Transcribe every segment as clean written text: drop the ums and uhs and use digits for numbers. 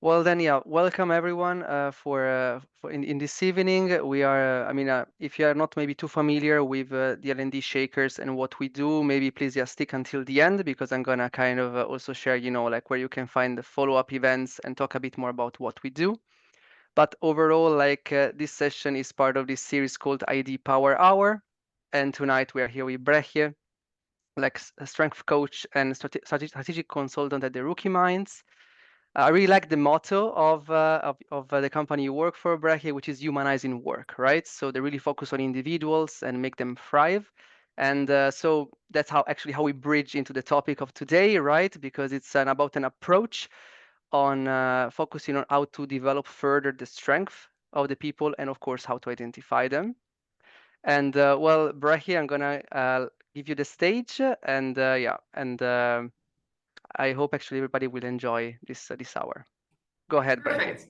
Well, then, yeah, welcome everyone for in this evening. We are, if you are not maybe too familiar with the L&D Shakers and what we do, maybe please just stick until the end because I'm gonna kind of also share, like where you can find the follow-up events and talk a bit more about what we do. But overall, this session is part of this series called ID Power Hour, and tonight we are here with Brechje, like a strength coach and strategic consultant at the Rookie Minds. I really like the motto of the company you work for, Brechje, which is humanizing work, right? So they really focus on individuals and make them thrive. And so that's how we bridge into the topic of today, right? Because it's about an approach on focusing on how to develop further the strength of the people and, of course, how to identify them. And well, Brechje, I'm gonna give you the stage, and I hope actually everybody will enjoy this hour. Go ahead, Brechje. Perfect.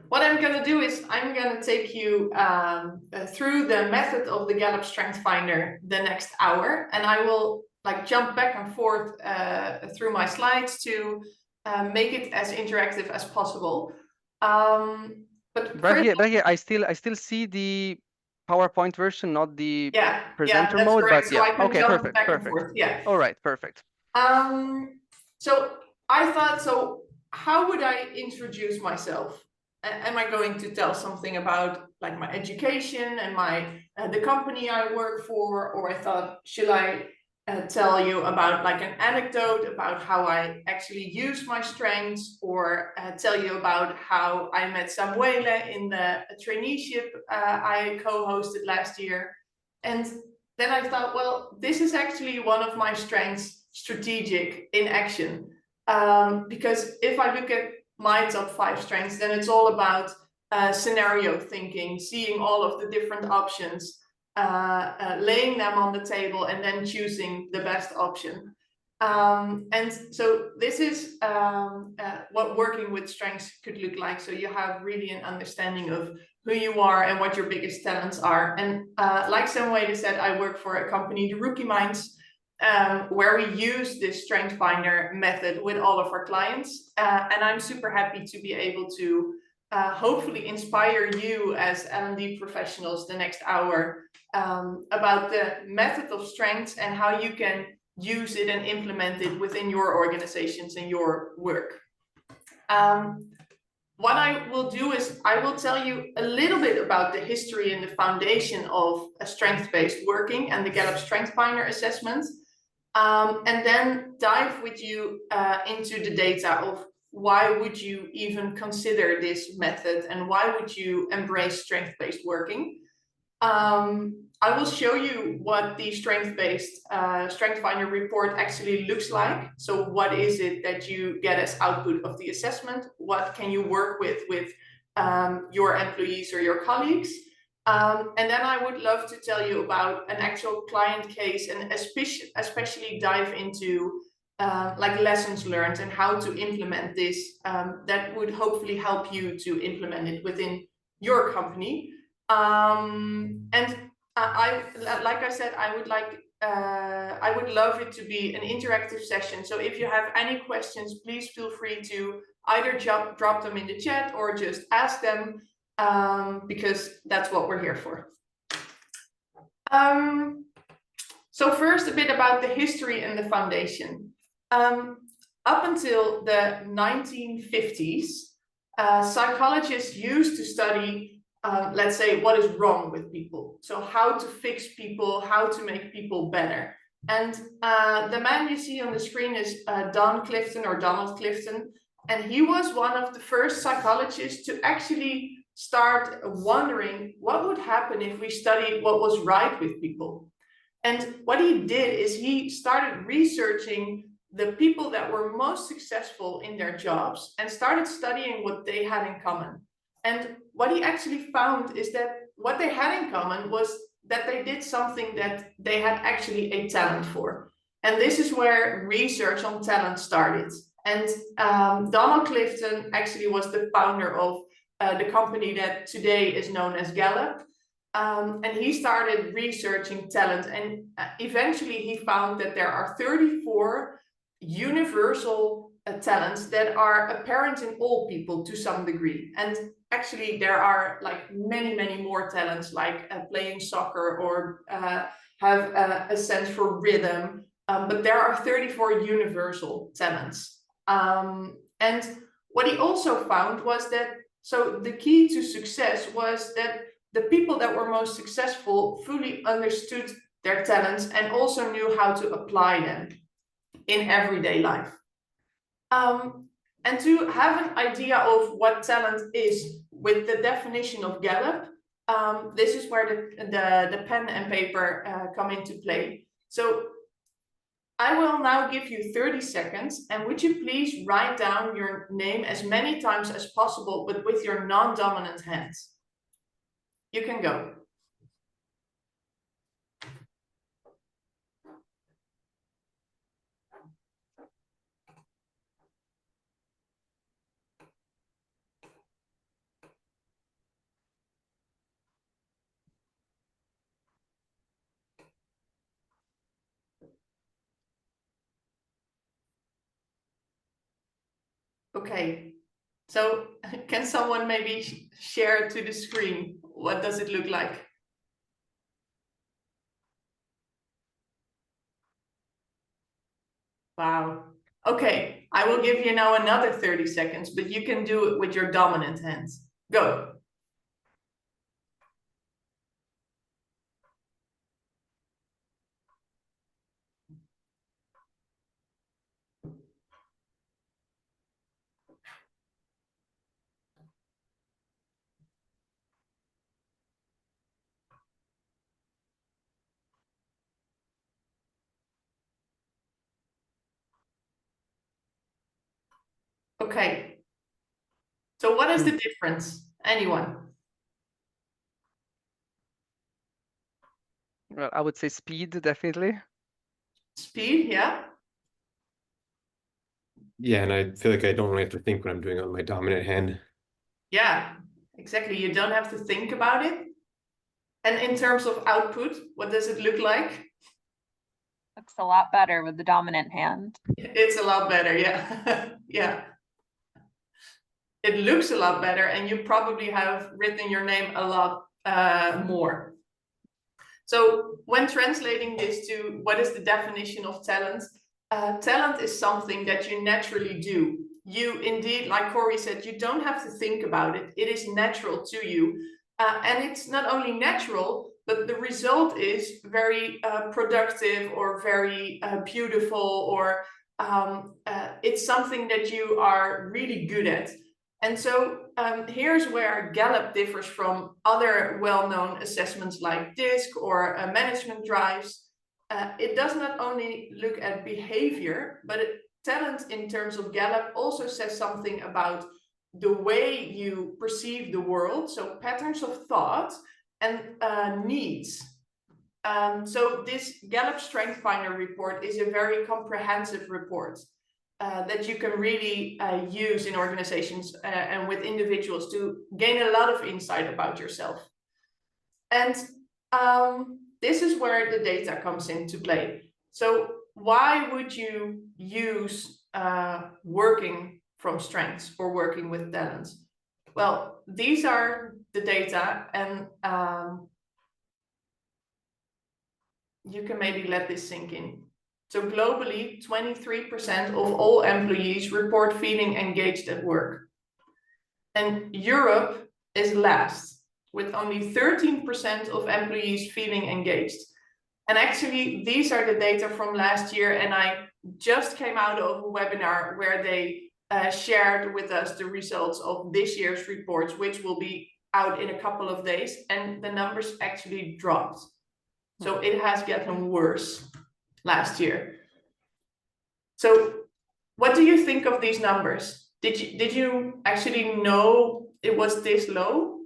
What I'm going to do is I'm going to take you through the method of the Gallup StrengthsFinder the next hour, and I will jump back and forth through my slides to make it as interactive as possible. But Brechje, I still see the PowerPoint version, not the presenter that's mode, correct. but yeah, So I can okay, jump perfect, back perfect. and forth. Yeah. All right, perfect. So I thought, so how would I introduce myself? Am I going to tell something about my education and the company I work for? Or I thought, should I tell you about an anecdote about how I actually use my strengths, or tell you about how I met Samuele in the traineeship I co-hosted last year? And then I thought, well, this is actually one of my strengths, strategic in action. Because if I look at my top 5 strengths, then it's all about scenario thinking, seeing all of the different options, laying them on the table, and then choosing the best option. And so this is what working with strengths could look like. So you have really an understanding of who you are and what your biggest talents are. And like Samuele said, I work for a company, the Rookie Minds, where we use this StrengthsFinder method with all of our clients. And I'm super happy to be able to hopefully inspire you as L&D professionals the next hour about the method of strengths and how you can use it and implement it within your organizations and your work. What I will do is I will tell you a little bit about the history and the foundation of a strength-based working and the Gallup StrengthsFinder assessment, and then dive with you into the data of why would you even consider this method and why would you embrace strength-based working. I will show you what the strength-based StrengthsFinder report actually looks like. So what is it that you get as output of the assessment? What can you work with your employees or your colleagues? And then I would love to tell you about an actual client case and especially dive into lessons learned and how to implement this. That would hopefully help you to implement it within your company. Like I said, I would love it to be an interactive session. So if you have any questions, please feel free to either drop them in the chat or just ask them, because that's what we're here for. So first, a bit about the history and the foundation. Up until the 1950s, psychologists used to study let's say, what is wrong with people. So how to fix people, how to make people better. And the man you see on the screen is Donald Clifton. And he was one of the first psychologists to actually start wondering what would happen if we studied what was right with people. And what he did is he started researching the people that were most successful in their jobs and started studying what they had in common. And what he actually found is that what they had in common was that they did something that they had actually a talent for. And this is where research on talent started. And Donald Clifton actually was the founder of the company that today is known as Gallup. And he started researching talent. And eventually he found that there are 34 universal talents that are apparent in all people to some degree. And actually there are like many more talents, like playing soccer or have a sense for rhythm. But there are 34 universal talents. And what he also found was that, so the key to success was that the people that were most successful fully understood their talents and also knew how to apply them in everyday life. And to have an idea of what talent is with the definition of Gallup, this is where the pen and paper come into play. So I will now give you 30 seconds, and would you please write down your name as many times as possible, but with your non-dominant hand. You can go. Okay, so can someone maybe share to the screen? What does it look like? Wow. Okay, I will give you now another 30 seconds, but you can do it with your dominant hands. Go. Okay. So what is the difference? Anyone? Well, I would say speed, definitely. Speed, yeah. Yeah, and I feel like I don't really have to think when I'm doing it with my dominant hand. Yeah, exactly. You don't have to think about it. And in terms of output, what does it look like? Looks a lot better with the dominant hand. It's a lot better, yeah. Yeah. It looks a lot better, and you probably have written your name a lot more. So when translating this to what is the definition of talent, talent is something that you naturally do. You indeed, like Corey said, you don't have to think about it. It is natural to you. And it's not only natural, but the result is very productive or very beautiful, or it's something that you are really good at. And so here's where Gallup differs from other well-known assessments like DISC or management drives. It does not only look at behavior, but talent in terms of Gallup also says something about the way you perceive the world, so patterns of thought and needs. So this Gallup StrengthsFinder report is a very comprehensive report. That you can really use in organizations and with individuals to gain a lot of insight about yourself. And this is where the data comes into play. So why would you use working from strengths or working with talents? Well, these are the data, and you can maybe let this sink in. So globally, 23% of all employees report feeling engaged at work. And Europe is last, with only 13% of employees feeling engaged. And actually, these are the data from last year, and I just came out of a webinar where they shared with us the results of this year's reports, which will be out in a couple of days, and the numbers actually dropped. So it has gotten worse last year. So what do you think of these numbers? Did you actually know it was this low?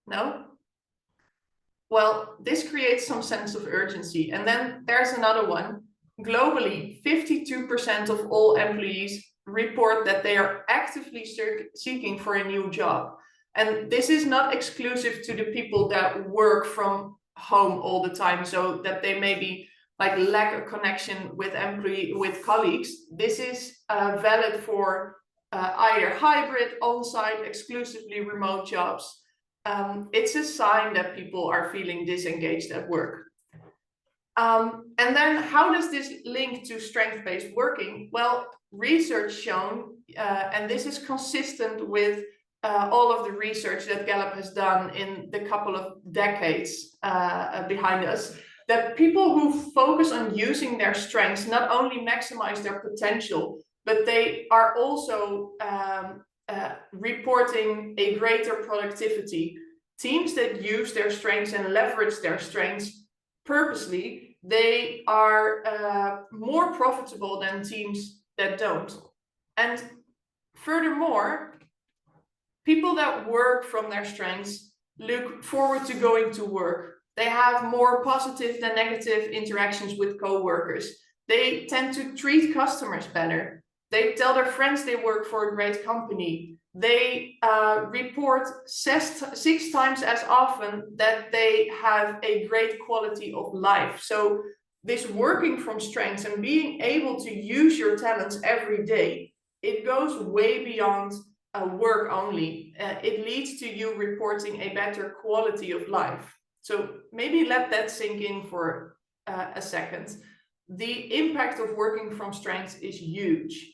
No? Well, this creates some sense of urgency. And then there's another one. Globally, 52% of all employees report that they are actively seeking for a new job. And this is not exclusive to the people that work from home all the time, so that they maybe like lack of connection with colleagues, this is valid for either hybrid, on-site, exclusively remote jobs. It's a sign that people are feeling disengaged at work. And then how does this link to strength-based working? Well, research shown, and this is consistent with all of the research that Gallup has done in the couple of decades behind us, that people who focus on using their strengths not only maximize their potential, but they are also reporting a greater productivity. Teams that use their strengths and leverage their strengths purposely, they are more profitable than teams that don't. And furthermore, people that work from their strengths look forward to going to work. They have more positive than negative interactions with co-workers. They tend to treat customers better. They tell their friends they work for a great company. They report 6 times as often that they have a great quality of life. So this working from strengths and being able to use your talents every day, it goes way beyond work only. It leads to you reporting a better quality of life. So maybe let that sink in for a second. The impact of working from strengths is huge.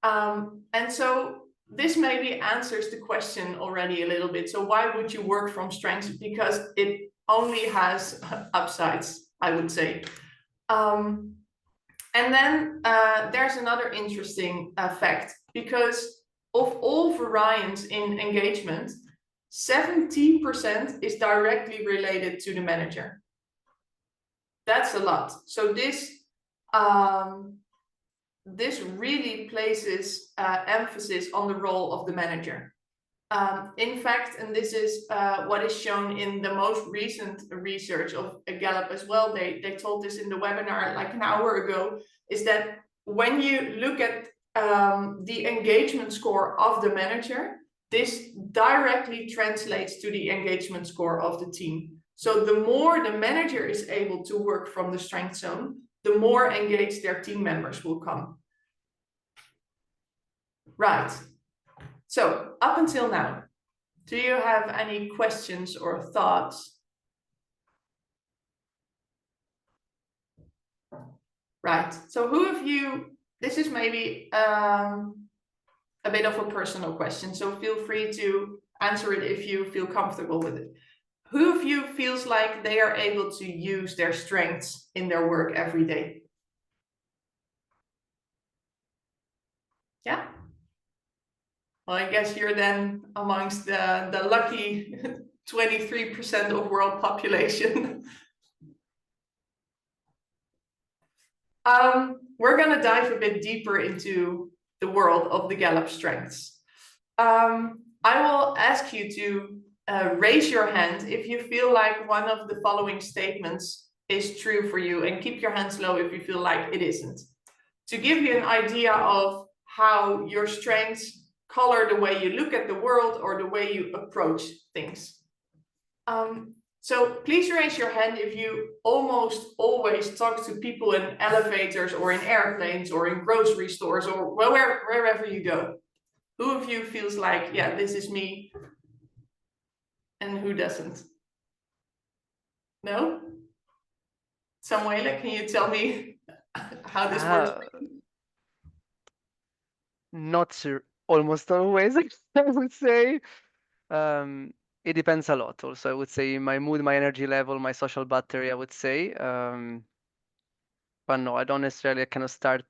And so this maybe answers the question already a little bit. So why would you work from strengths? Because it only has upsides, I would say. And then there's another interesting fact, because of all variance in engagement, 17% is directly related to the manager. That's a lot. So this really places emphasis on the role of the manager. In fact, and this is what is shown in the most recent research of Gallup as well, they told this in the webinar like an hour ago, is that when you look at the engagement score of the manager, this directly translates to the engagement score of the team. So the more the manager is able to work from the strength zone, the more engaged their team members will come. Right. So up until now, do you have any questions or thoughts? Right. So who of you, this is maybe a bit of a personal question, so feel free to answer it if you feel comfortable with it. Who of you feels like they are able to use their strengths in their work every day? Yeah? Well, I guess you're then amongst the lucky 23% of world population. We're going to dive a bit deeper into the world of the Gallup strengths. I will ask you to raise your hand if you feel like one of the following statements is true for you, and keep your hands low if you feel like it isn't. To give you an idea of how your strengths color the way you look at the world or the way you approach things. So please raise your hand if you almost always talk to people in elevators or in airplanes or in grocery stores or wherever you go. Who of you feels like, yeah, this is me? And who doesn't? No? Samuela, can you tell me how this works? Not sure. Almost always, I would say. It depends a lot also. I would say my mood, my energy level, my social battery, I would say. But no, I don't necessarily kind of start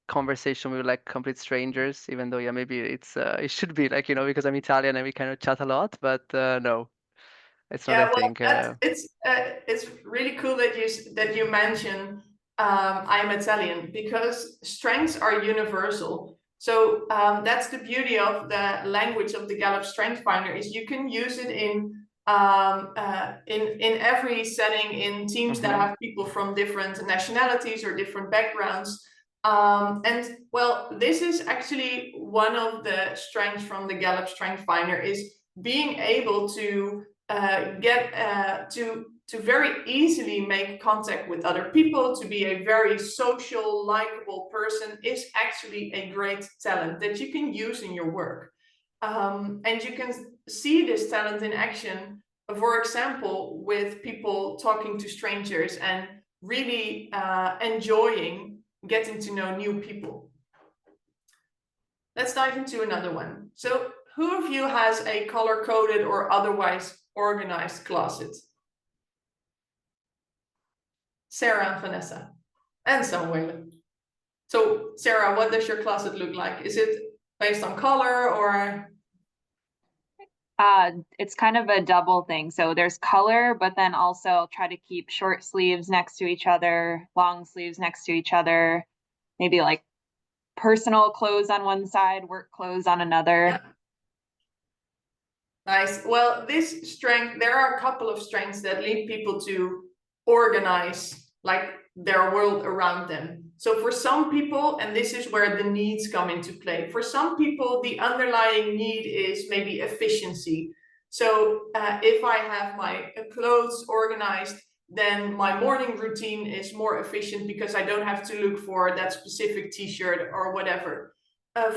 conversation with like complete strangers, even though, yeah, maybe it should be like, because I'm Italian and we kind of chat a lot, but no, it's not, I think. It's really cool that you mention I'm Italian, because strengths are universal. So that's the beauty of the language of the Gallup StrengthsFinder, is you can use it in every setting, in teams that have people from different nationalities or different backgrounds. And well, this is actually one of the strengths from the Gallup StrengthsFinder, is being able to to very easily make contact with other people, to be a very social, likable person is actually a great talent that you can use in your work. And you can see this talent in action, for example, with people talking to strangers and really enjoying getting to know new people. Let's dive into another one. So who of you has a color-coded or otherwise organized closet? Sarah and Vanessa and Samuel. So Sarah, what does your closet look like? Is it based on color or? It's kind of a double thing. So there's color, but then also I'll try to keep short sleeves next to each other, long sleeves next to each other, maybe like personal clothes on one side, work clothes on another. Yeah. Nice. Well, this strength, there are a couple of strengths that lead people to organize like their world around them. So for some people, and this is where the needs come into play, for some people, the underlying need is maybe efficiency. So if I have my clothes organized, then my morning routine is more efficient because I don't have to look for that specific t-shirt or whatever.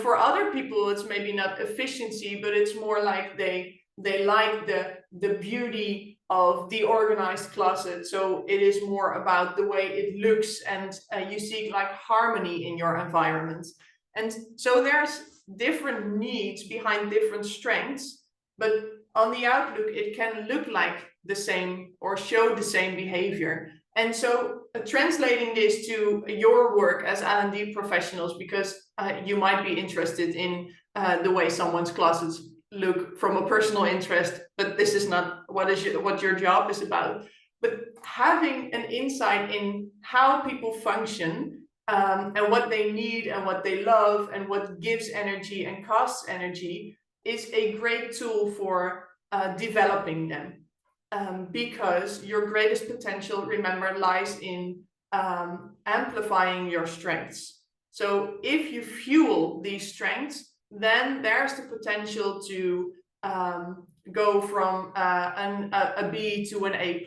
For other people, it's maybe not efficiency, but it's more like they like the beauty of the organized closet. So it is more about the way it looks, and you seek like harmony in your environment. And so there's different needs behind different strengths, but on the outlook, it can look like the same or show the same behavior. And so translating this to your work as L&D professionals, because you might be interested in the way someone's closets look from a personal interest, but this is not what your job is about. But having an insight in how people function and what they need and what they love and what gives energy and costs energy is a great tool for developing them. Because your greatest potential, remember, lies in amplifying your strengths. So if you fuel these strengths, then there's the potential to go from a B to an A+.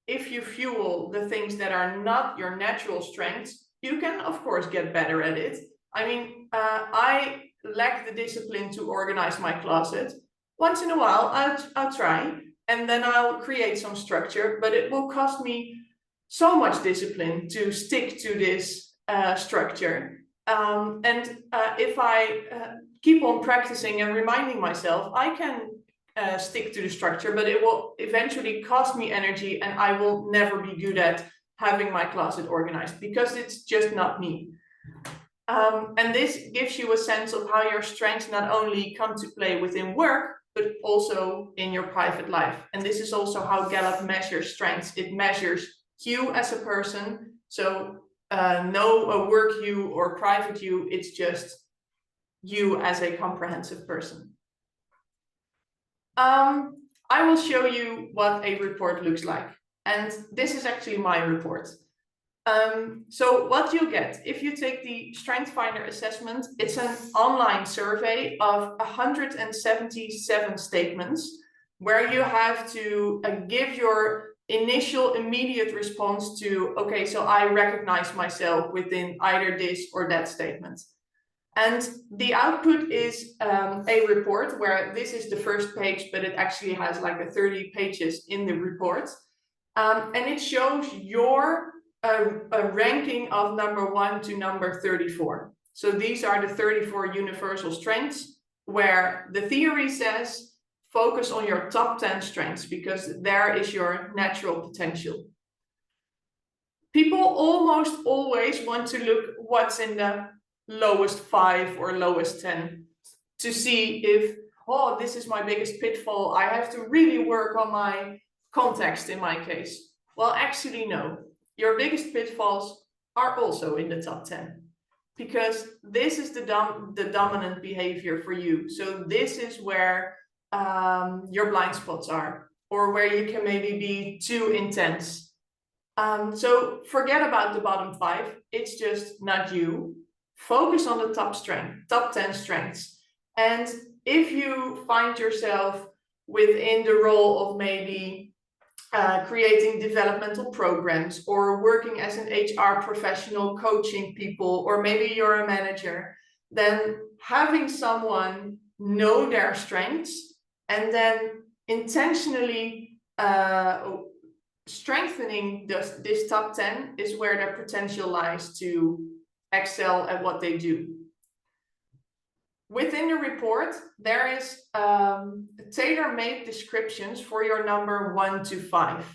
If you fuel the things that are not your natural strengths, you can, of course, get better at it. I mean, I lack the discipline to organize my closet. Once in a while, I'll try, and then I'll create some structure, but it will cost me so much discipline to stick to this structure. And if I keep on practicing and reminding myself, I can stick to the structure, but it will eventually cost me energy, and I will never be good at having my closet organized because it's just not me. And this gives you a sense of how your strengths not only come to play within work, but also in your private life. And this is also how Gallup measures strengths. It measures you as a person. So no a work you or private you, it's just you as a comprehensive person. I will show you what a report looks like. And this is actually my report. So what you get, if you take the StrengthsFinder assessment, it's an online survey of 177 statements where you have to give your initial immediate response to, okay, so I recognize myself within either this or that statement. And the output is a report where this is the first page, but it actually has like 30 pages in the report. And it shows your a ranking of number 1 to number 34. So these are the 34 universal strengths where the theory says focus on your top 10 strengths because there is your natural potential. People almost always want to look what's in the lowest 5 or lowest 10 to see if, oh, this is my biggest pitfall. I have to really work on my context in my case. Well, actually, no. Your biggest pitfalls are also in the top 10 because this is the dominant behavior for you. So this is where your blind spots are, or where you can maybe be too intense. So forget about the bottom 5. It's just not you. Focus on the top 10 strengths. And if you find yourself within the role of maybe creating developmental programs, or working as an HR professional, coaching people, or maybe you're a manager, then having someone know their strengths and then intentionally strengthening this top 10 is where their potential lies to excel at what they do. Within the report, there is tailor-made descriptions for your number 1 to 5,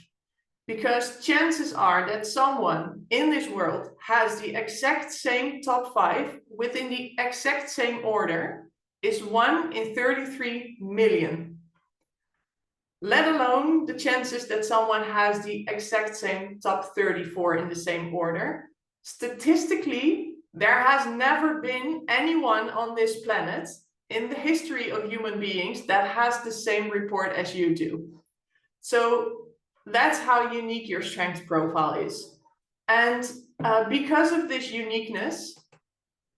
because chances are that someone in this world has the exact same top 5 within the exact same order is 1 in 33 million. Let alone the chances that someone has the exact same top 34 in the same order. Statistically, there has never been anyone on this planet in the history of human beings that has the same report as you do. So that's how unique your strength profile is. And because of this uniqueness,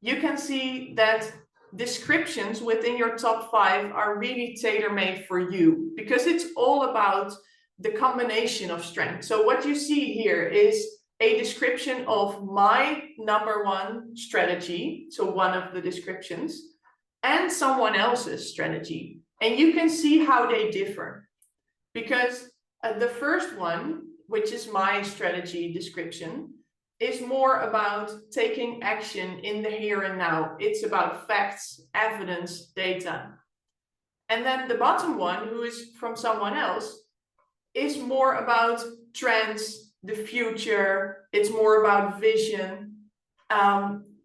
you can see that descriptions within your top 5 are really tailor-made for you, because it's all about the combination of strengths. So what you see here is a description of my number 1 strategy, so one of the descriptions, and someone else's strategy. And you can see how they differ, because the first one, which is my strategy description, is more about taking action in the here and now. It's about facts, evidence, data. And then the bottom one, who is from someone else, is more about trends, the future. It's more about vision.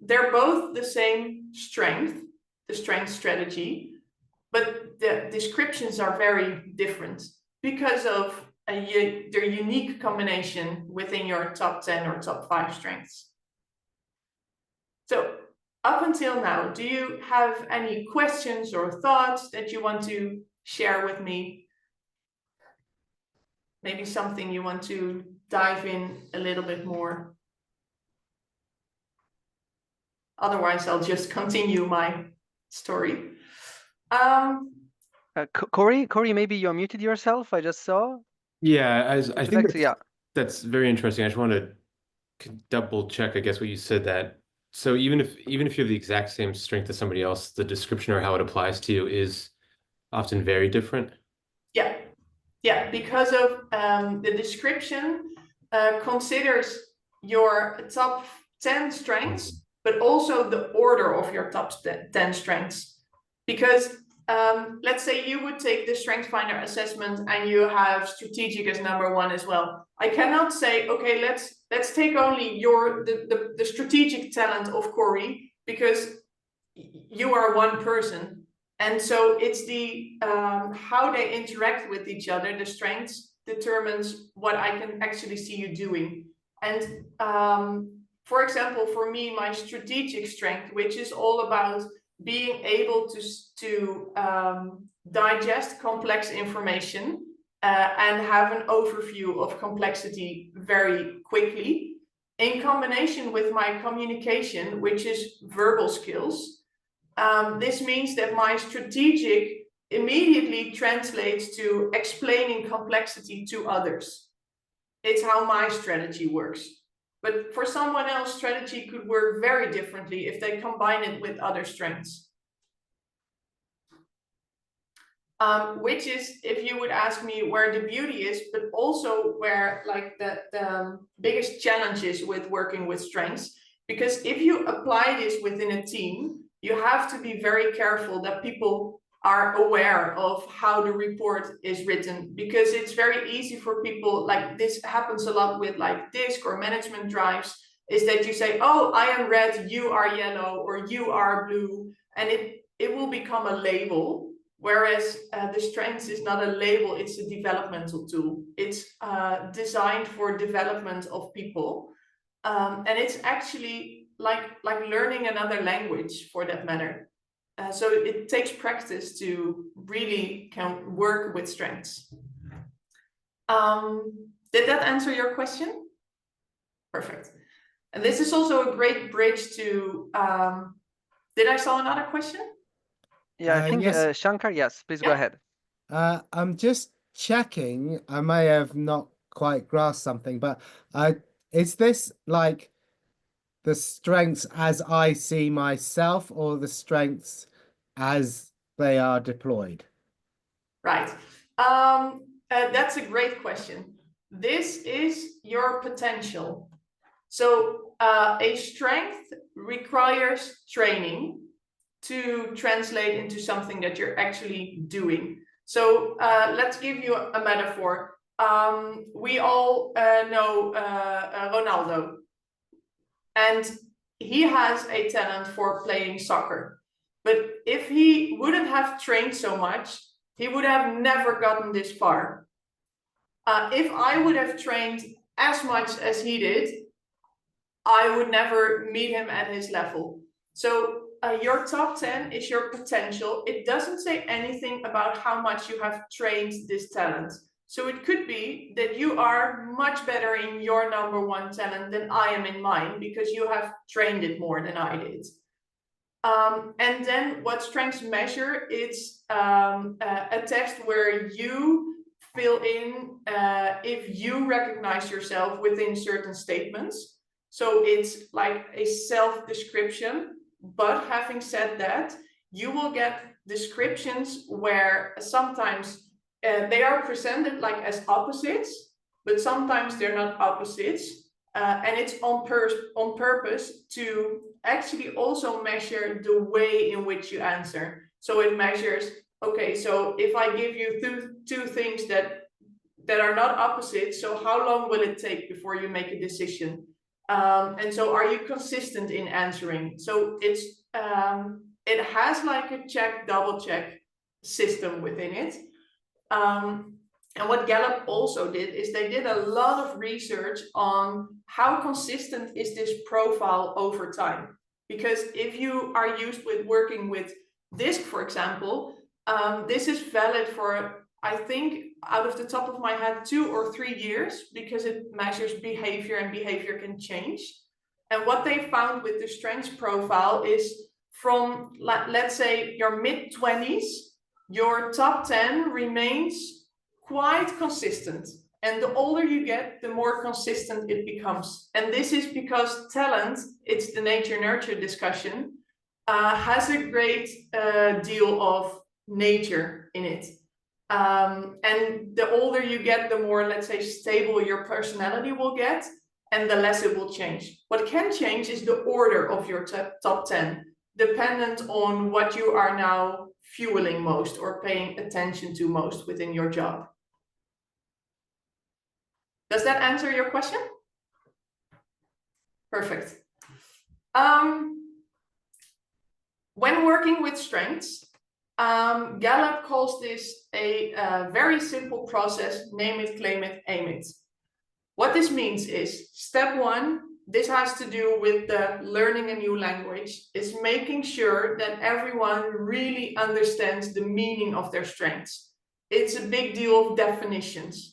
They're both the same strength, the strength strategy, but the descriptions are very different because of their unique combination within your top 10 or top 5 strengths. So up until now, do you have any questions or thoughts that you want to share with me? Maybe something you want to dive in a little bit more. Otherwise, I'll just continue my story. Corey, maybe you unmuted yourself. I just saw. Yeah, I think that's very interesting. I just want to double check, I guess, what you said, that so even if you have the exact same strength as somebody else, the description or how it applies to you is often very different. Yeah, because of the description considers your top 10 strengths, but also the order of your top 10 strengths. Because let's say you would take the StrengthsFinder assessment and you have strategic as number 1 as well. I cannot say, okay, let's take only the strategic talent of Corey, because you are one person. And so it's the how they interact with each other, the strengths determines what I can actually see you doing. And for example, for me, my strategic strength, which is all about being able to digest complex information and have an overview of complexity very quickly, in combination with my communication, which is verbal skills. This means that my strategic immediately translates to explaining complexity to others. It's how my strategy works. But for someone else, strategy could work very differently if they combine it with other strengths. Which is, if you would ask me where the beauty is, but also where like the biggest challenge is with working with strengths. Because if you apply this within a team, you have to be very careful that people are aware of how the report is written, because it's very easy for people, like this happens a lot with like DISC or management drives, is that you say, oh, I am red, you are yellow, or you are blue, and it will become a label. Whereas the strengths is not a label, it's a developmental tool. It's designed for development of people. And it's actually like learning another language, for that matter. So it takes practice to really can work with strengths. Did that answer your question? Perfect. And this is also a great bridge to, did I saw another question? Yeah, I think yes. Shankar, yes, please go ahead. I'm just checking, I may have not quite grasped something, but is this like the strengths as I see myself, or the strengths as they are deployed? Right. That's a great question. This is your potential. So a strength requires training to translate into something that you're actually doing. So let's give you a metaphor. We all know Ronaldo, and he has a talent for playing soccer. But if he wouldn't have trained so much, he would have never gotten this far. If I would have trained as much as he did, I would never meet him at his level. So your top 10 is your potential. It doesn't say anything about how much you have trained this talent. So it could be that you are much better in your number one talent than I am in mine, because you have trained it more than I did. And then what strengths measure, it's a test where you fill in if you recognize yourself within certain statements. So it's like a self-description, but having said that, you will get descriptions where sometimes they are presented like as opposites, but sometimes they're not opposites. And it's on purpose to actually also measure the way in which you answer. So it measures, okay, so if I give you two things that are not opposites, so how long will it take before you make a decision? And so are you consistent in answering? So it's it has like a check, double check system within it. And what Gallup also did is they did a lot of research on how consistent is this profile over time. Because if you are used with working with DISC, for example, this is valid for, I think, out of the top of my head, 2 or 3 years, because it measures behavior and behavior can change. And what they found with the strengths profile is from, let's say, your mid-20s, your top 10 remains quite consistent. And the older you get, the more consistent it becomes. And this is because talent, it's the nature-nurture discussion, has a great deal of nature in it. And the older you get, the more, let's say, stable your personality will get, and the less it will change. What can change is the order of your top 10, dependent on what you are now fueling most or paying attention to most within your job. Does that answer your question? Perfect. When working with strengths, Gallup calls this a very simple process: name it, claim it, aim it. What this means is, step 1, this has to do with the learning a new language, is making sure that everyone really understands the meaning of their strengths. It's a big deal of definitions.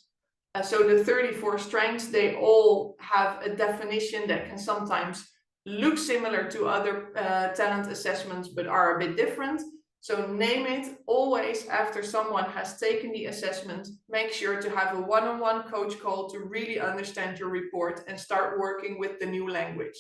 So the 34 strengths, they all have a definition that can sometimes look similar to other talent assessments, but are a bit different. So name it always after someone has taken the assessment. Make sure to have a one-on-one coach call to really understand your report and start working with the new language.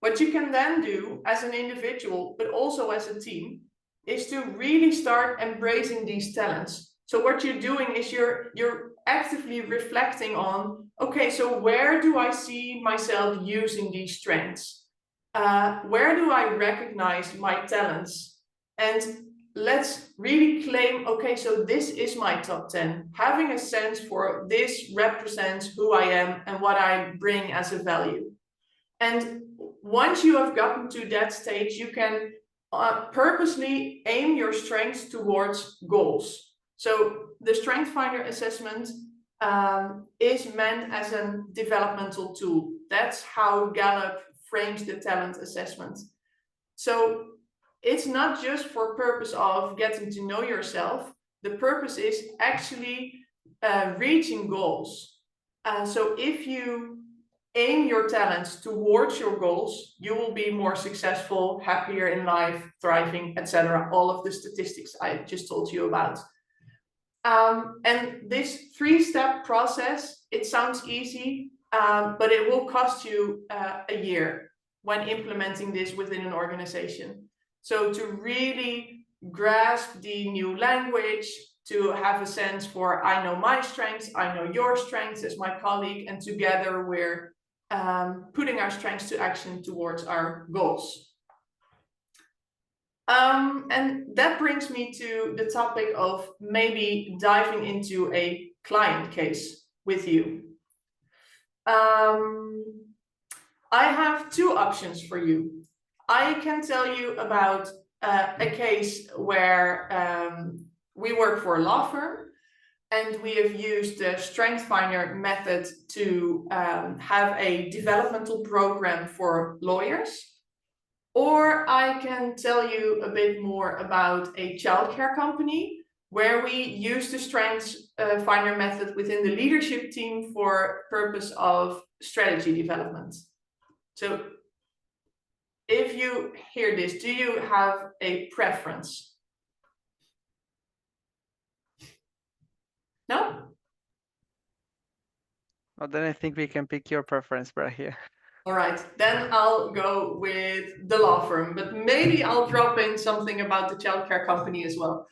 What you can then do as an individual, but also as a team, is to really start embracing these talents. So what you're doing is you're actively reflecting on, okay, so where do I see myself using these strengths? Where do I recognize my talents? And let's really claim, okay, so this is my top 10. Having a sense for this represents who I am and what I bring as a value. And once you have gotten to that stage, you can purposely aim your strengths towards goals. So the StrengthsFinder assessment is meant as a developmental tool. That's how Gallup frames the talent assessment. So it's not just for purpose of getting to know yourself. The purpose is actually reaching goals. So if you aim your talents towards your goals, you will be more successful, happier in life, thriving, etc. All of the statistics I just told you about. And this 3-step process, it sounds easy, but it will cost you a year when implementing this within an organization. So to really grasp the new language, to have a sense for, I know my strengths, I know your strengths as my colleague, and together we're putting our strengths to action towards our goals. And that brings me to the topic of maybe diving into a client case with you. I have 2 options for you. I can tell you about a case where we work for a law firm and we have used the StrengthsFinder method to have a developmental program for lawyers. Or I can tell you a bit more about a childcare company where we use the StrengthsFinder method within the leadership team for purpose of strategy development. So if you hear this, do you have a preference? No? Well, then I think we can pick your preference, Brechje. All right, then I'll go with the law firm, but maybe I'll drop in something about the childcare company as well.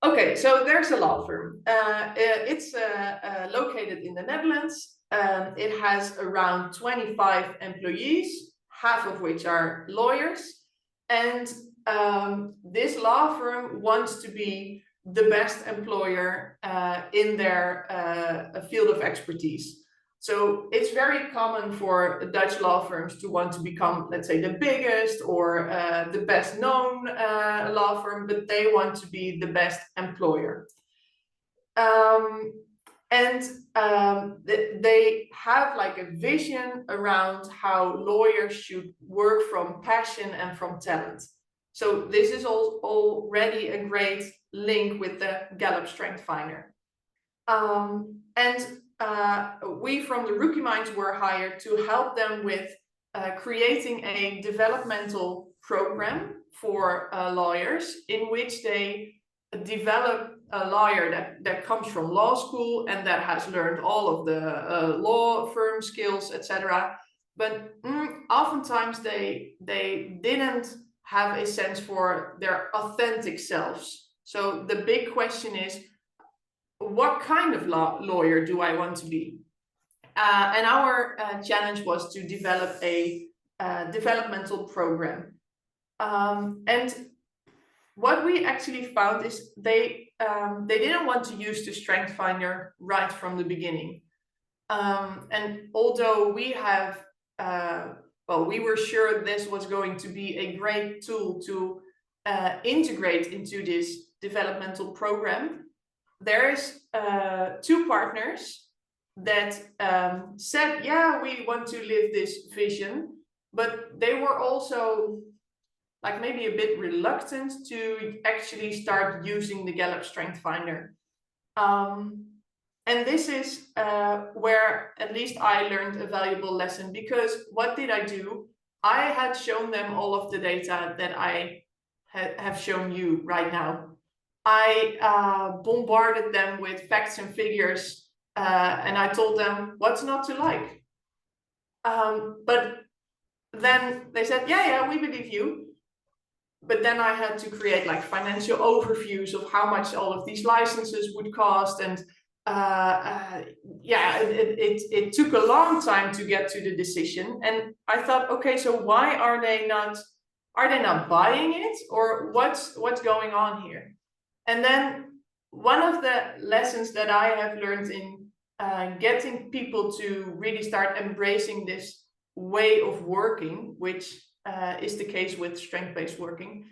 Okay, so there's a law firm. It's located in the Netherlands. It has around 25 employees, half of which are lawyers. And this law firm wants to be the best employer in their field of expertise. So it's very common for Dutch law firms to want to become, let's say, the biggest or the best known law firm, but they want to be the best employer. They have like a vision around how lawyers should work from passion and from talent. So this is already a great link with the Gallup StrengthsFinder. We from the Rookie Minds were hired to help them with creating a developmental program for lawyers in which they develop a lawyer that comes from law school and that has learned all of the law firm skills, etc. But oftentimes they didn't have a sense for their authentic selves. So the big question is, what kind of lawyer do I want to be? And our challenge was to develop a developmental program. And what we actually found is they didn't want to use the StrengthsFinder right from the beginning. And although we have, we were sure this was going to be a great tool to integrate into this developmental program, there's 2 partners that said, yeah, we want to live this vision, but they were also like maybe a bit reluctant to actually start using the Gallup StrengthsFinder. And this is where at least I learned a valuable lesson, because what did I do? I had shown them all of the data that I have shown you right now. I bombarded them with facts and figures, and I told them what's not to like. But then they said, yeah, we believe you. But then I had to create like financial overviews of how much all of these licenses would cost. And it took a long time to get to the decision. And I thought, okay, so why are they not buying it, or what's going on here? And then one of the lessons that I have learned in getting people to really start embracing this way of working, which is the case with strength-based working,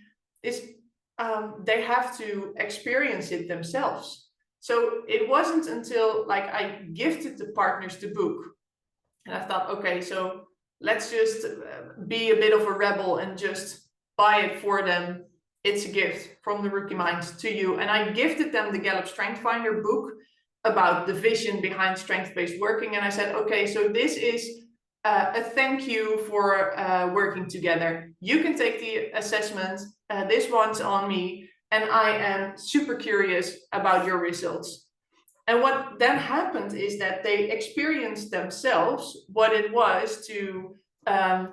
is they have to experience it themselves. So it wasn't until like I gifted the partners the book, and I thought, okay, so let's just be a bit of a rebel and just buy it for them. It's a gift from the Rookie Minds to you. And I gifted them the Gallup StrengthsFinder book about the vision behind strength-based working. And I said, okay, so this is a thank you for working together. You can take the assessment. This one's on me. and I am super curious about your results. And what then happened is that they experienced themselves what it was to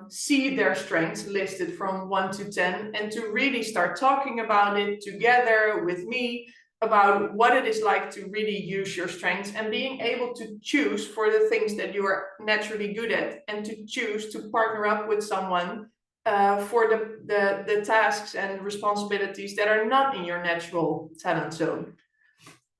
see their strengths listed from 1 to 10 and to really start talking about it together with me about what it is like to really use your strengths and being able to choose for the things that you are naturally good at and to choose to partner up with someone for the tasks and responsibilities that are not in your natural talent zone.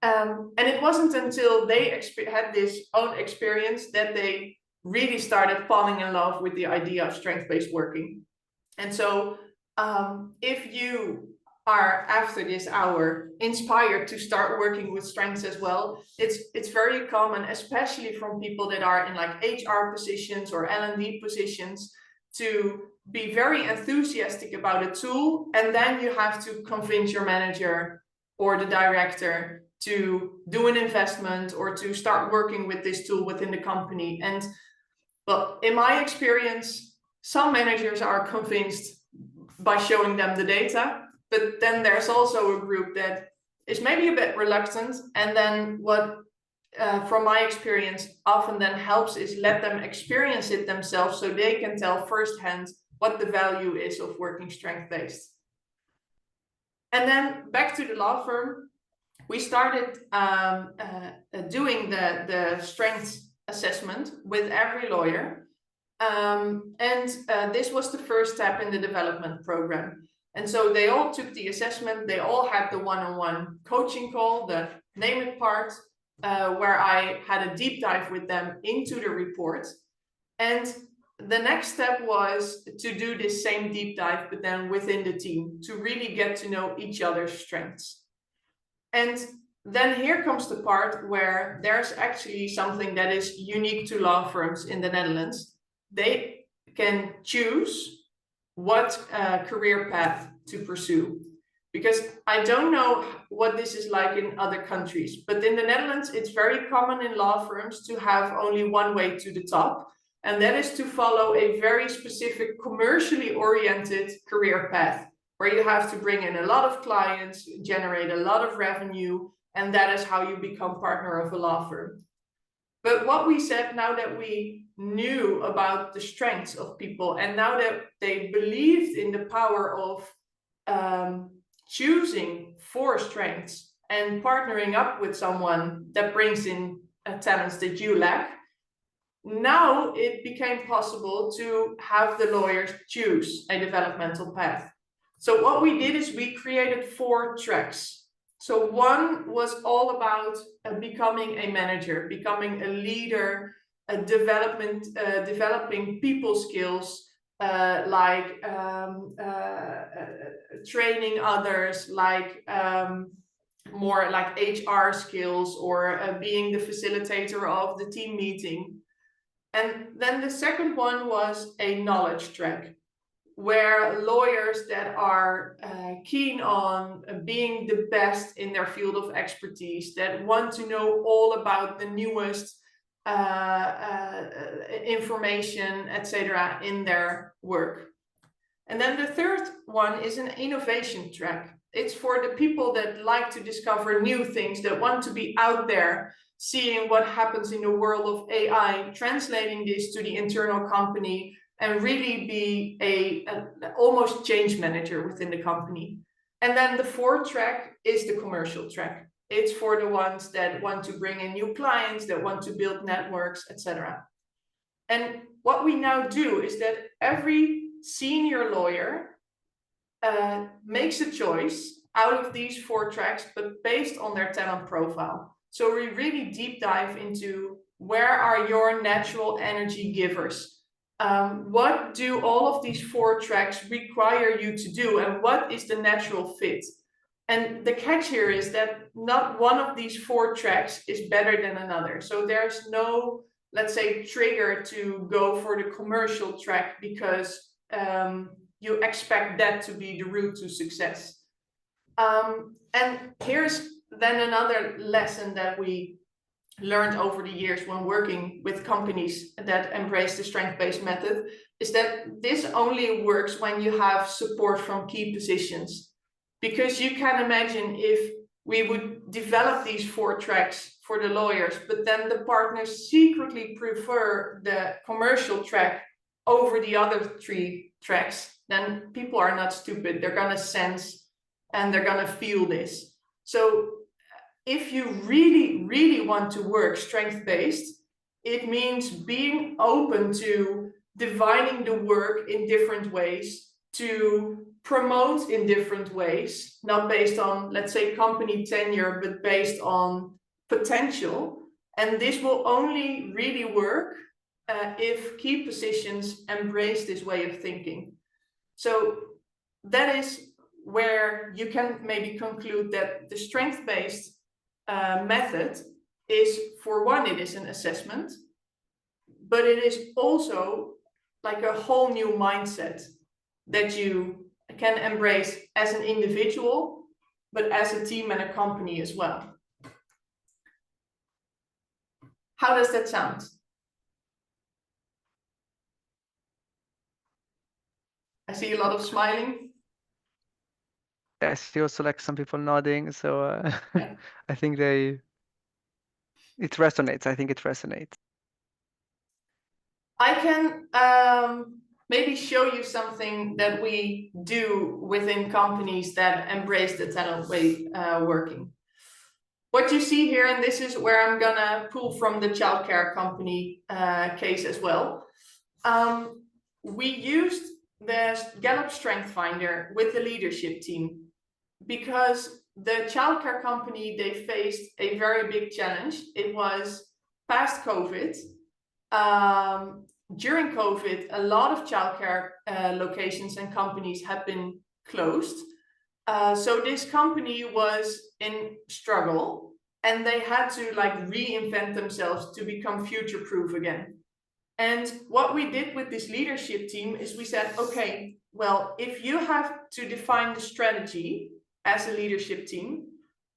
And it wasn't until they had this own experience that they really started falling in love with the idea of strength-based working. And so if you are, after this hour, inspired to start working with strengths as well, it's very common, especially from people that are in like HR positions or L&D positions, to be very enthusiastic about a tool, and then you have to convince your manager or the director to do an investment or to start working with this tool within the company. And well, in my experience, some managers are convinced by showing them the data, but then there's also a group that is maybe a bit reluctant. And then what, from my experience, often then helps is let them experience it themselves so they can tell firsthand what the value is of working strength-based. And then back to the law firm, we started doing the strengths assessment with every lawyer. This was the first step in the development program. And so they all took the assessment, they all had the one-on-one coaching call, the name it part, where I had a deep dive with them into the report. And the next step was to do this same deep dive, but then within the team, to really get to know each other's strengths. And then here comes the part where there's actually something that is unique to law firms in the Netherlands. They can choose what career path to pursue. Because I don't know what this is like in other countries, but in the Netherlands, it's very common in law firms to have only one way to the top. And that is to follow a very specific commercially oriented career path, where you have to bring in a lot of clients, generate a lot of revenue, and that is how you become partner of a law firm. But what we said, now that we knew about the strengths of people, and now that they believed in the power of choosing for strengths and partnering up with someone that brings in talents that you lack, now it became possible to have the lawyers choose a developmental path. So what we did is we created 4 tracks. So one was all about becoming a manager, becoming a leader, developing people skills, like training others, like more like HR skills, or being the facilitator of the team meeting. And then the second one was a knowledge track, where lawyers that are keen on being the best in their field of expertise, that want to know all about the newest information, etc., in their work. And then the third one is an innovation track. It's for the people that like to discover new things, that want to be out there, seeing what happens in the world of AI, translating this to the internal company, and really be a almost change manager within the company. And then the fourth track is the commercial track. It's for the ones that want to bring in new clients, that want to build networks, etc. And what we now do is that every senior lawyer makes a choice out of these 4 tracks, but based on their talent profile. So we really deep dive into, where are your natural energy givers? What do all of these 4 tracks require you to do, and what is the natural fit? And the catch here is that not one of these 4 tracks is better than another. So there's no, let's say, trigger to go for the commercial track because you expect that to be the route to success. And here's then another lesson that we learned over the years when working with companies that embrace the strength-based method, is that this only works when you have support from key positions. Because you can imagine if we would develop these 4 tracks for the lawyers, but then the partners secretly prefer the commercial track over the other 3 tracks, then people are not stupid. They're gonna sense and they're gonna feel this. So if you really, really want to work strength-based, it means being open to dividing the work in different ways, to promote in different ways, not based on, let's say, company tenure, but based on potential. And this will only really work if key positions embrace this way of thinking. So that is where you can maybe conclude that the strength-based method is, for one, it is an assessment, but it is also like a whole new mindset that you can embrace as an individual, but as a team and a company as well. How does that sound? I see a lot of smiling. I see also like some people nodding, so Yeah. I think it resonates. I think it resonates. I can maybe show you something that we do within companies that embrace the talent way working. What you see here, and this is where I'm gonna pull from the childcare company case as well. We used the Gallup StrengthsFinder with the leadership team because the childcare company, they faced a very big challenge. It was past COVID. During COVID, a lot of childcare locations and companies have been closed. So this company was in struggle and they had to like reinvent themselves to become future-proof again. And what we did with this leadership team is we said, okay, well, if you have to define the strategy as a leadership team,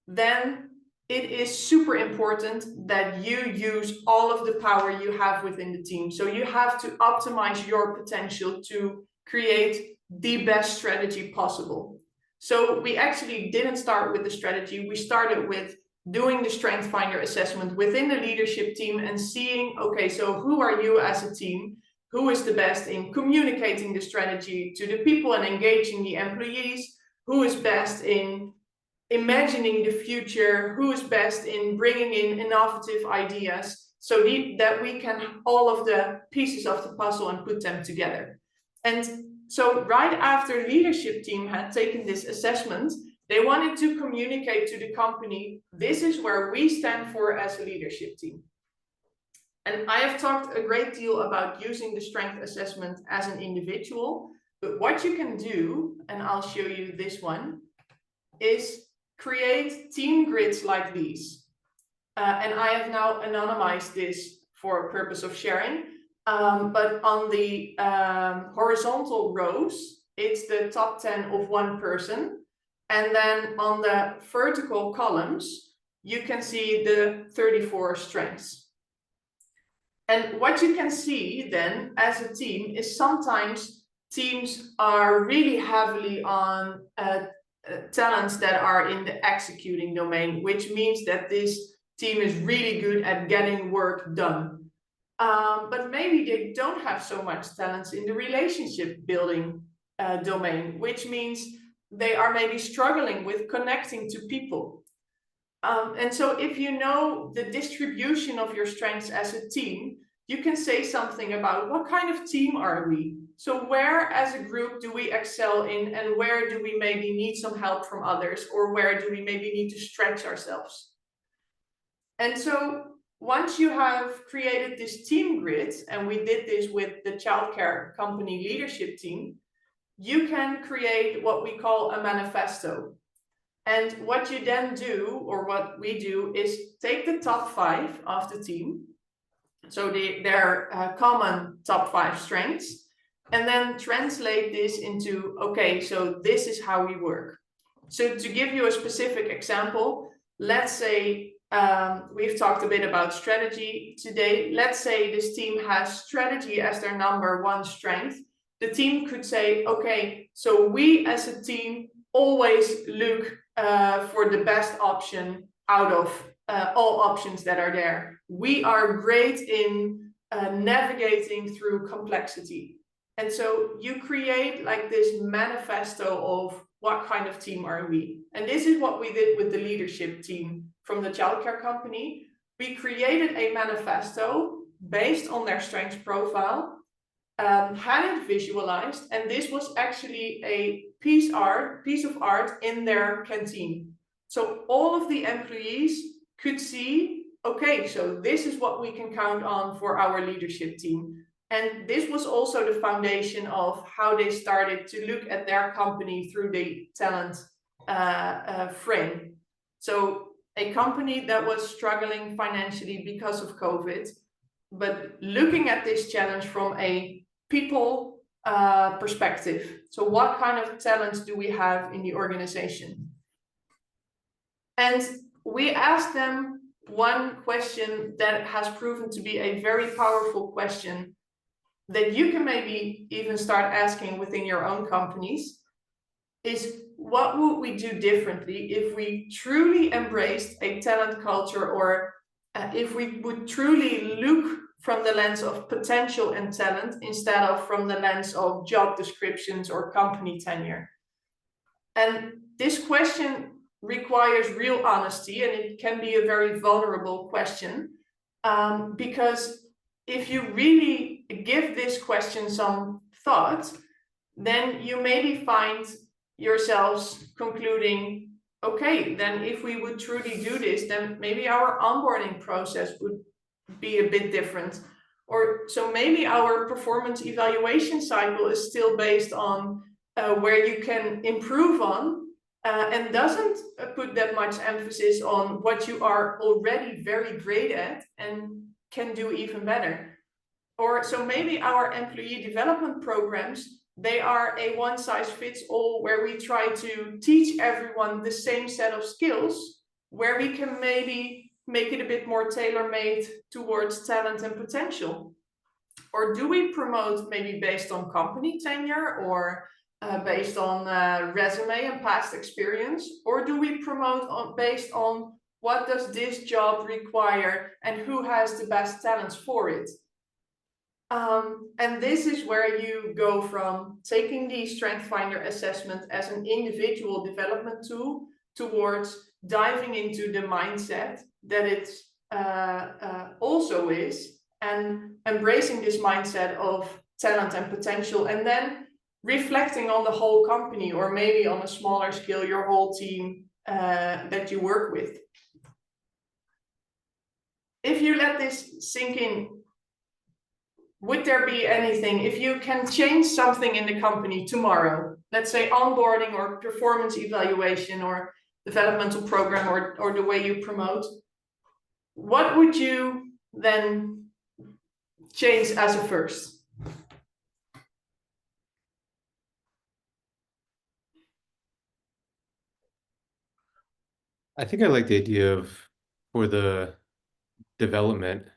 then it is super important that you use all of the power you have within the team. So you have to optimize your potential to create the best strategy possible. So we actually didn't start with the strategy. We started with doing the StrengthsFinder assessment within the leadership team and seeing, okay, so who are you as a team? Who is the best in communicating the strategy to the people and engaging the employees? Who is best in imagining the future? Who is best in bringing in innovative ideas so that we can all of the pieces of the puzzle and put them together? And so right after leadership team had taken this assessment, they wanted to communicate to the company, this is where we stand for as a leadership team. And I have talked a great deal about using the strength assessment as an individual, but what you can do, and I'll show you this one, is create team grids like these. And I have now anonymized this for purpose of sharing. But on the horizontal rows, it's the top 10 of one person. And then on the vertical columns, you can see the 34 strengths. And what you can see then as a team is sometimes teams are really heavily on talents that are in the executing domain, which means that this team is really good at getting work done. But maybe they don't have so much talents in the relationship building domain, which means they are maybe struggling with connecting to people. And so if you know the distribution of your strengths as a team, you can say something about what kind of team are we? So where as a group do we excel in, and where do we maybe need some help from others, or where do we maybe need to stretch ourselves? And so once you have created this team grid, and we did this with the childcare company leadership team, you can create what we call a manifesto. And what you then do, or what we do, is take the top 5 of the team, so their common top 5 strengths, and then translate this into, okay, so this is how we work. So to give you a specific example, let's say we've talked a bit about strategy today. Let's say this team has strategy as their number 1 strength. The team could say, okay, so we as a team always look for the best option out of all options that are there. We are great in navigating through complexity. And so you create like this manifesto of what kind of team are we? And this is what we did with the leadership team from the childcare company. We created a manifesto based on their strengths profile, had it visualized, and this was actually a piece of art in their canteen. So all of the employees could see, okay, so this is what we can count on for our leadership team. And this was also the foundation of how they started to look at their company through the talent frame. So a company that was struggling financially because of COVID, but looking at this challenge from a people perspective. So what kind of talents do we have in the organization? And we asked them one question that has proven to be a very powerful question that you can maybe even start asking within your own companies is, what would we do differently if we truly embraced a talent culture, or if we would truly look from the lens of potential and talent instead of from the lens of job descriptions or company tenure? And this question requires real honesty, and it can be a very vulnerable question, because if you really give this question some thought, then you maybe find yourselves concluding, okay, then if we would truly do this, then maybe our onboarding process would be a bit different. Or so maybe our performance evaluation cycle is still based on where you can improve on, and doesn't put that much emphasis on what you are already very great at and can do even better. Or so maybe our employee development programs, they are a one-size-fits-all, where we try to teach everyone the same set of skills, where we can maybe make it a bit more tailor-made towards talent and potential. Or do we promote maybe based on company tenure, or based on resume and past experience? Or do we promote based on what does this job require and who has the best talents for it? And this is where you go from taking the StrengthsFinder assessment as an individual development tool towards diving into the mindset that it also is, and embracing this mindset of talent and potential, and then reflecting on the whole company, or maybe on a smaller scale, your whole team that you work with. If you let this sink in, would there be anything, if you can change something in the company tomorrow, let's say onboarding or performance evaluation or developmental program, or the way you promote, what would you then change as a first? I think I like the idea of, for the development,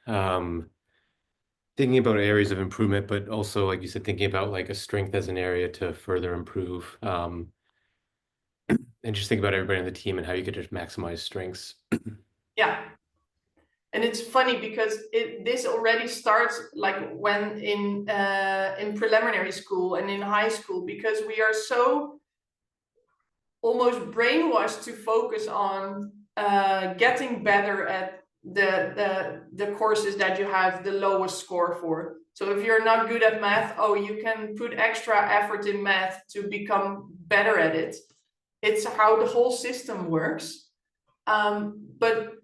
thinking about areas of improvement, but also, like you said, thinking about like a strength as an area to further improve. And just think about everybody on the team and how you could just maximize strengths. Yeah. And it's funny because this already starts like when in preliminary school and in high school, because we are so almost brainwashed to focus on getting better at the courses that you have the lowest score for. So if you're not good at math, oh, you can put extra effort in math to become better at it. It's how the whole system works. But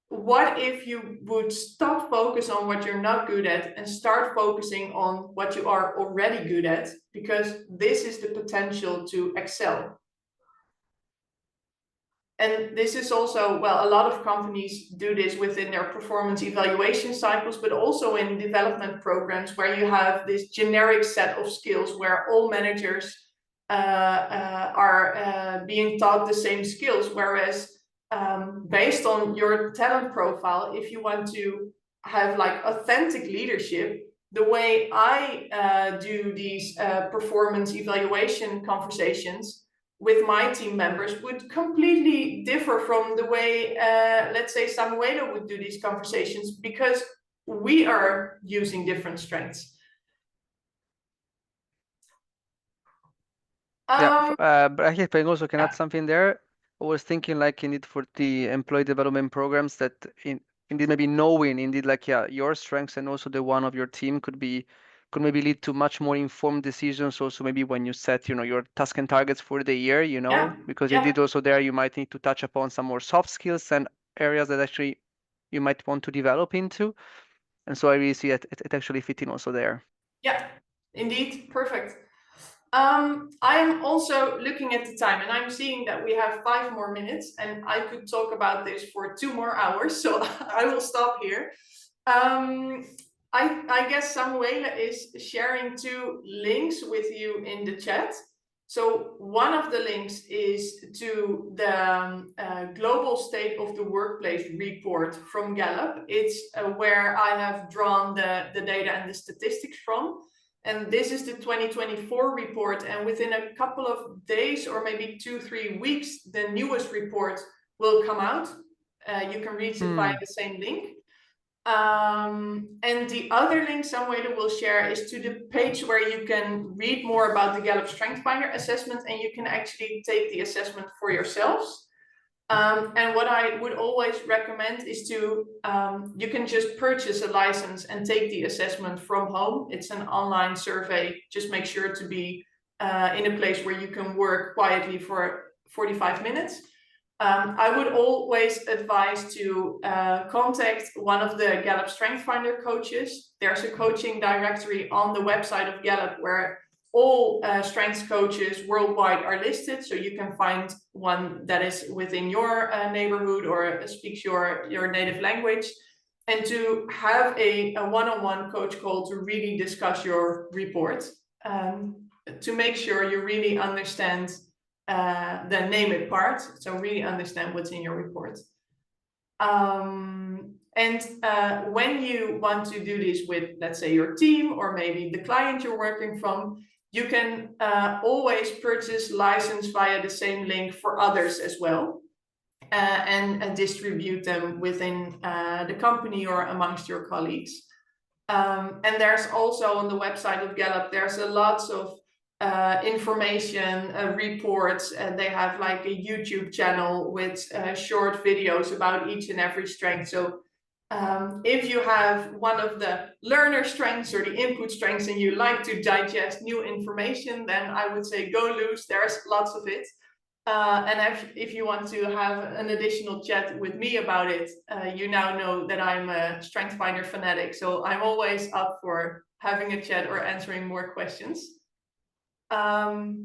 what if you would stop focus on what you're not good at and start focusing on what you are already good at, because this is the potential to excel. And this is also, well, a lot of companies do this within their performance evaluation cycles, but also in development programs, where you have this generic set of skills where all managers are being taught the same skills. Whereas based on your talent profile, if you want to have like authentic leadership, the way I do these performance evaluation conversations, with my team members would completely differ from the way, let's say, Samuela would do these conversations, because we are using different strengths. But I think also can add something there. I was thinking like indeed for the employee development programs that indeed maybe knowing indeed like your strengths and also the one of your team could maybe lead to much more informed decisions also maybe when you set your task and targets for the year, because indeed also there you might need to touch upon some more soft skills and areas that actually you might want to develop into. And so I really see it actually fitting also there. Yeah, indeed, perfect. I am also looking at the time and I'm seeing that we have 5 more minutes and I could talk about this for 2 more hours, so I will stop here. I guess Samuela is sharing 2 links with you in the chat. So one of the links is to the Global State of the Workplace report from Gallup. It's where I have drawn the data and the statistics from. And this is the 2024 report. And within a couple of days or maybe 2-3 weeks, the newest report will come out. You can reach it via the same link. And the other link Samuela will share is to the page where you can read more about the Gallup StrengthsFinder assessment and you can actually take the assessment for yourselves. And what I would always recommend is to, you can just purchase a license and take the assessment from home. It's an online survey. Just make sure to be in a place where you can work quietly for 45 minutes. I would always advise to contact one of the Gallup StrengthsFinder coaches. There's a coaching directory on the website of Gallup where all strengths coaches worldwide are listed, so you can find one that is within your neighborhood or speaks your native language, and to have a one-on-one coach call to really discuss your report, to make sure you really understand the name it part, so really understand what's in your report. And when you want to do this with, let's say, your team or maybe the client you're working from, you can always purchase license via the same link for others as well, and distribute them within the company or amongst your colleagues. And there's also on the website of Gallup, there's a lots of information, reports, and they have like a YouTube channel with short videos about each and every strength. So if you have one of the learner strengths or the input strengths and you like to digest new information, then I would say go loose. There's lots of it. And if you want to have an additional chat with me about it, you now know that I'm a StrengthsFinder fanatic. So I'm always up for having a chat or answering more questions. I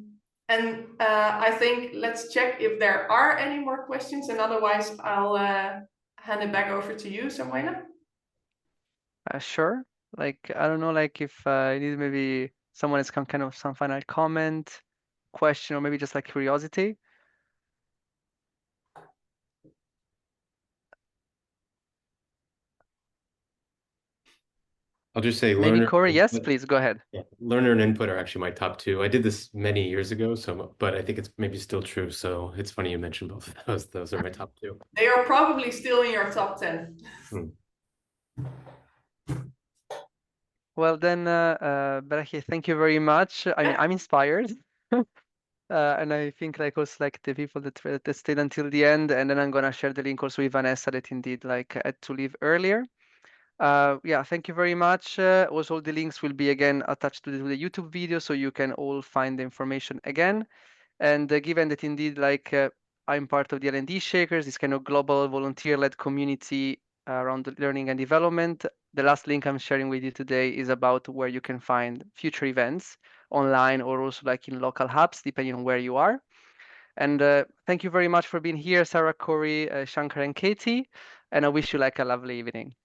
think let's check if there are any more questions, and otherwise I'll hand it back over to you, Samuela. Sure. Like, I don't know, like if you need maybe someone has kind of some final comment, question, or maybe just like curiosity. I'll just say Maybe learner. Corey, yes, please go ahead. Yeah, learner and input are actually my top 2. I did this many years ago, but I think it's maybe still true. So it's funny you mentioned both of those. Those are my top 2. They are probably still in your top 10. Well then, Brechje, thank you very much. I mean, I'm inspired. And I think like also like the people that stayed until the end, and then I'm gonna share the link also with Vanessa that indeed like had to leave earlier. Yeah, thank you very much. Also, all the links will be again attached to the YouTube video, so you can all find the information again. And given that indeed like I'm part of the L&D Shakers, this kind of global volunteer-led community around the learning and development, the last link I'm sharing with you today is about where you can find future events online or also like in local hubs, depending on where you are. And thank you very much for being here, Sarah, Corey, Shankar, and Katie. And I wish you like a lovely evening.